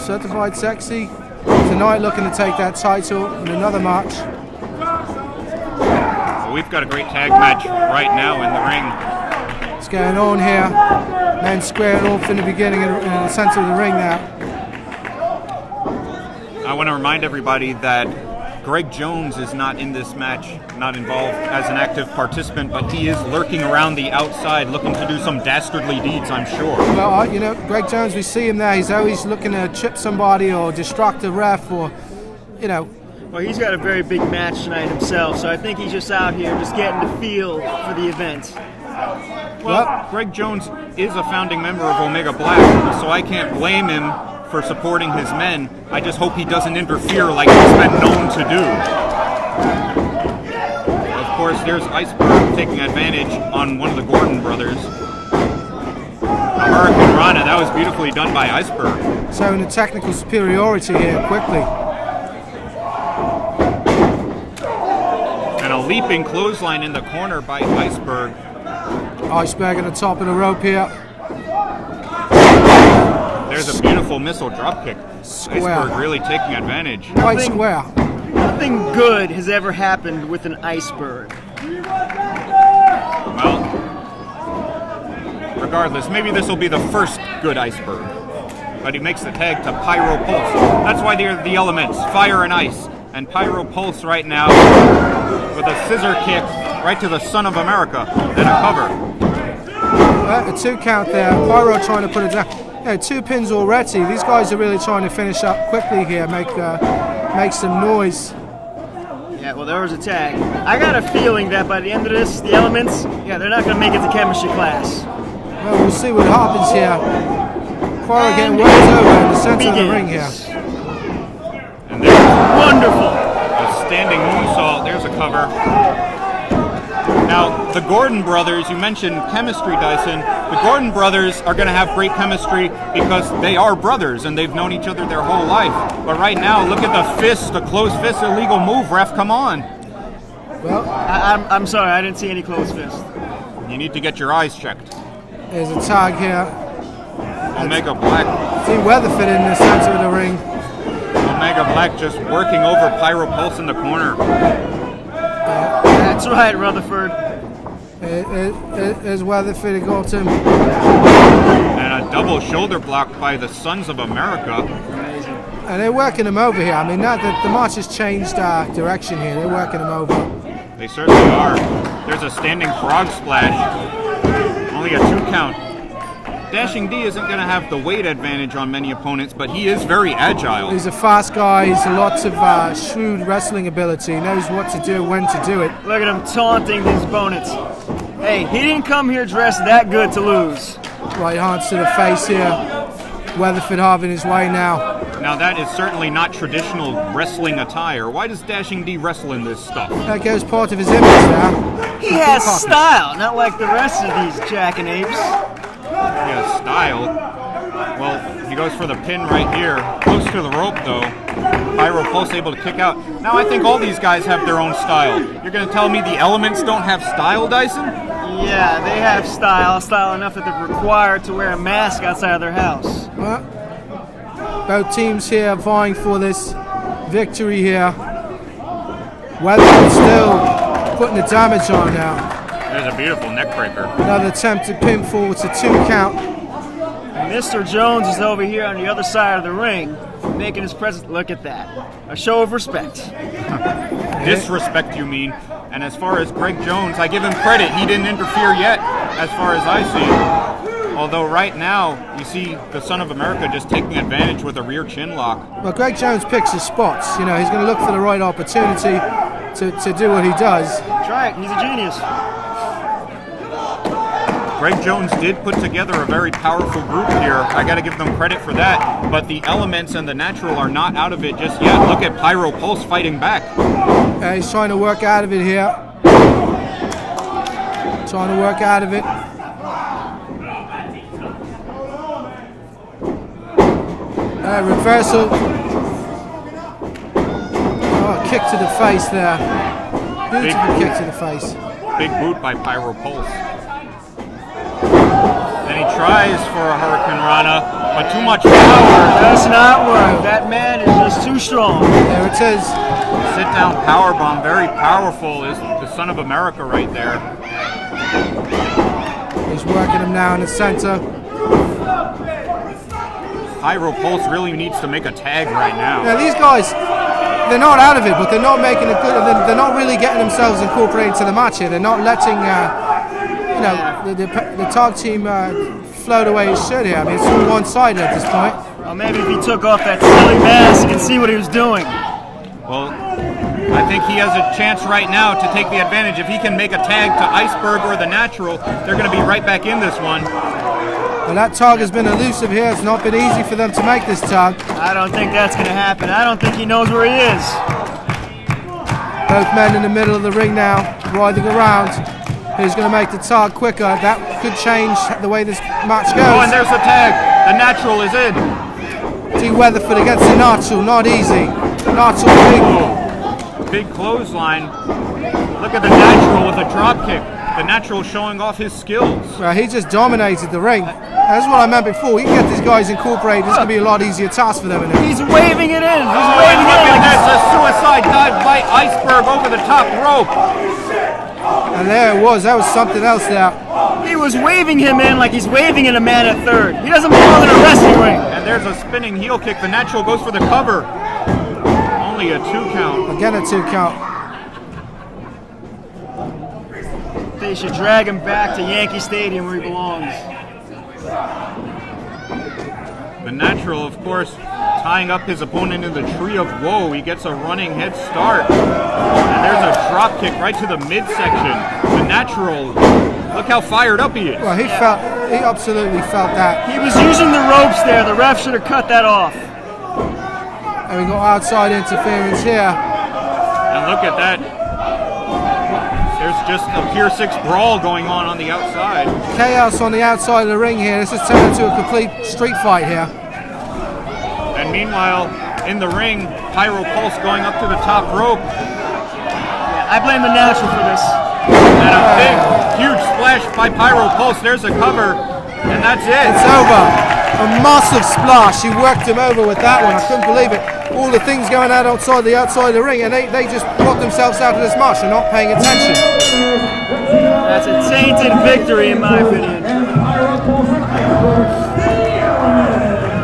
certified sexy. Tonight looking to take that title in another match. Well, we've got a great tag match right now in the ring. What's going on here? Men squaring off in the beginning in the center of the ring now. I want to remind everybody that Greg Jones is not in this match, not involved as an active participant, but he is lurking around the outside looking to do some dastardly deeds, I'm sure. Well, you know, Greg Jones, we see him there. He's always looking to chip somebody or distract a ref or, you know. Well, he's got a very big match tonight himself, so I think he's just out here just getting the feel for the event. Well, Greg Jones is a founding member of Omega Black, so I can't blame him for supporting his men. I just hope he doesn't interfere like he's been known to do. Of course, there's Iceberg taking advantage on one of the Gordon brothers. A Hurricane Rana, that was beautifully done by Iceberg. Showing the technical superiority here quickly. And a leaping clothesline in the corner by Iceberg. Iceberg at the top of the rope here. There's a beautiful missile dropkick. Square. Iceberg really taking advantage. Quite square. Nothing good has ever happened with an iceberg. Well, regardless, maybe this will be the first good Iceberg. But he makes the tag to Pyro Pulse. That's why they're the elements, fire and ice. And Pyro Pulse right now with a scissor kick right to the Son of America and a cover. A 2 count there. Pyro trying to put it down. Yeah, 2 pins already. These guys are really trying to finish up quickly here, make some noise. Yeah, well, there was a tag. I got a feeling that by the end of this, the elements, yeah, they're not going to make it to chemistry class. Well, we'll see what happens here. Pyro getting worked over in the center of the ring here. And there's wonderful. A standing moonsault. There's a cover. Now, the Gordon brothers, you mentioned chemistry, Dyson. The Gordon brothers are going to have great chemistry because they are brothers and they've known each other their whole life. But right now, look at the fist, the closed fist, illegal move, ref, come on. Well, I'm sorry, I didn't see any closed fist. You need to get your eyes checked. There's a tag here. Omega Black. See Weatherford in the center of the ring. Omega Black just working over Pyro Pulse in the corner. That's right, Rutherford. There's Weatherford, he got him. And a double shoulder block by the Sons of America. Amazing. And they're working him over here. I mean, now that the match has changed direction here, they're working him over. They certainly are. There's a standing frog splash. Only a 2 count. Dashing D isn't going to have the weight advantage on many opponents, but he is very agile. He's a fast guy. He's lots of shrewd wrestling ability. He knows what to do, when to do it. Look at him taunting his opponents. Hey, he didn't come here dressed that good to lose. Right hands to the face here. Weatherford having his way now. Now that is certainly not traditional wrestling attire. Why does Dashing D wrestle in this stuff? That goes part of his image now. He has style, not like the rest of these jackanapes. He has style. Well, he goes for the pin right here. Close to the rope, though. Pyro Pulse able to kick out. Now I think all these guys have their own style. You're going to tell me the elements don't have style, Dyson? Yeah, they have style enough that they're required to wear a mask outside of their house. Well, both teams here vying for this victory here. Weatherford still putting the damage on now. There's a beautiful neck breaker. Another attempted pinfall. It's a 2 count. Mr. Jones is over here on the other side of the ring, making his presence. Look at that. A show of respect. Disrespect, you mean. And as far as Greg Jones, I give him credit. He didn't interfere yet, as far as I see. Although right now, you see the Son of America just taking advantage with a rear chin lock. Well, Greg Jones picks his spots. You know, he's going to look for the right opportunity to do what he does. That's right. He's a genius. Greg Jones did put together a very powerful group here. I got to give them credit for that. But the elements and the natural are not out of it just yet. Look at Pyro Pulse fighting back. He's trying to work out of it here. Trying to work out of it. Reversal. Oh, kick to the face there. Beautiful kick to the face. Big boot by Pyro Pulse. And he tries for a Hurricane Rana. but too much power. Does not work. That man is just too strong. There it is. Sit down power bomb, very powerful. Is the Son of America right there. He's working him now in the center. Pyro Pulse really needs to make a tag right now. Now these guys, they're not out of it, but they're not making it good. They're not really getting themselves incorporated to the match here. They're not letting, the tag team float away as should here. I mean, it's all one-sided at this point. Well, maybe if he took off that silly mask and see what he was doing. Well, I think he has a chance right now to take the advantage. If he can make a tag to Iceberg or the Natural, they're going to be right back in this one. Well, that tag has been elusive here. It's not been easy for them to make this tag. I don't think that's going to happen. I don't think he knows where he is. Both men in the middle of the ring now, writhing around. Who's going to make the tag quicker? That could change the way this match goes. Oh, and there's the tag. The Natural is in. T. Weatherford against the Natural, not easy. Natural big clothesline. Look at the Natural with a drop kick. The Natural showing off his skills. Well, he just dominated the ring. That's what I meant before. You can get these guys incorporated. It's going to be a lot easier task for them. He's waving it in. He's Oh, waving look it in. at this. A suicide dive by Iceberg over the top rope. And there it was. That was something else there. He was waving him in like he's waving in a man at third. He doesn't belong in a wrestling ring. And there's a spinning heel kick. The Natural goes for the cover. Only a 2 count. Again, a 2 count. They should drag him back to Yankee Stadium where he belongs. The Natural, of course, tying up his opponent in the Tree of Woe. He gets a running head start. And there's a drop kick right to the midsection. The Natural, look how fired up he is. Well, he absolutely felt that. He was using the ropes there. The ref should have cut that off. And we got outside interference here. And look at that. There's just a Pier 6 brawl going on the outside. Chaos on the outside of the ring here. This has turned into a complete street fight here. And meanwhile, in the ring, Pyro Pulse going up to the top rope. I blame the Natural for this. And a big, huge splash by Pyro Pulse. There's a cover, and that's it. It's over. A massive splash. He worked him over with that one. I couldn't believe it. All the things going on outside of the ring, and they just brought themselves out of this match. They're not paying attention. That's a tainted victory, in my opinion.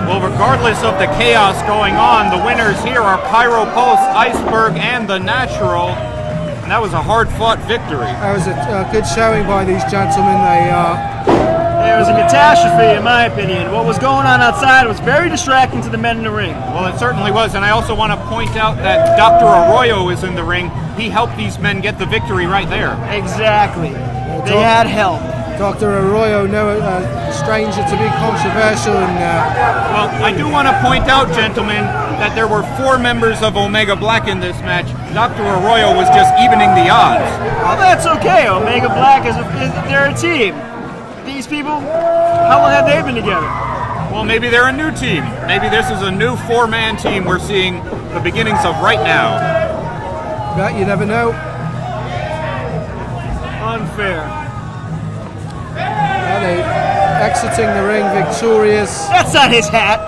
Well, regardless of the chaos going on, the winners here are Pyro Pulse, Iceberg, and the Natural. And that was a hard-fought victory. That was a good showing by these gentlemen. There was a catastrophe, in my opinion. What was going on outside was very distracting to the men in the ring. Well, it certainly was, and I also want to point out that Dr. Arroyo is in the ring. He helped these men get the victory right there. Exactly. They had help. Dr. Arroyo, no stranger to be controversial. Well, I do want to point out, gentlemen, that there were 4 members of Omega Black in this match. Dr. Arroyo was just evening the odds. Well, that's okay. Omega Black they're a team. These people, how long have they been together? Well, maybe they're a new team. Maybe this is a new 4-man team we're seeing the beginnings of right now. But you never know. Unfair. They exiting the ring victorious. That's not his hat.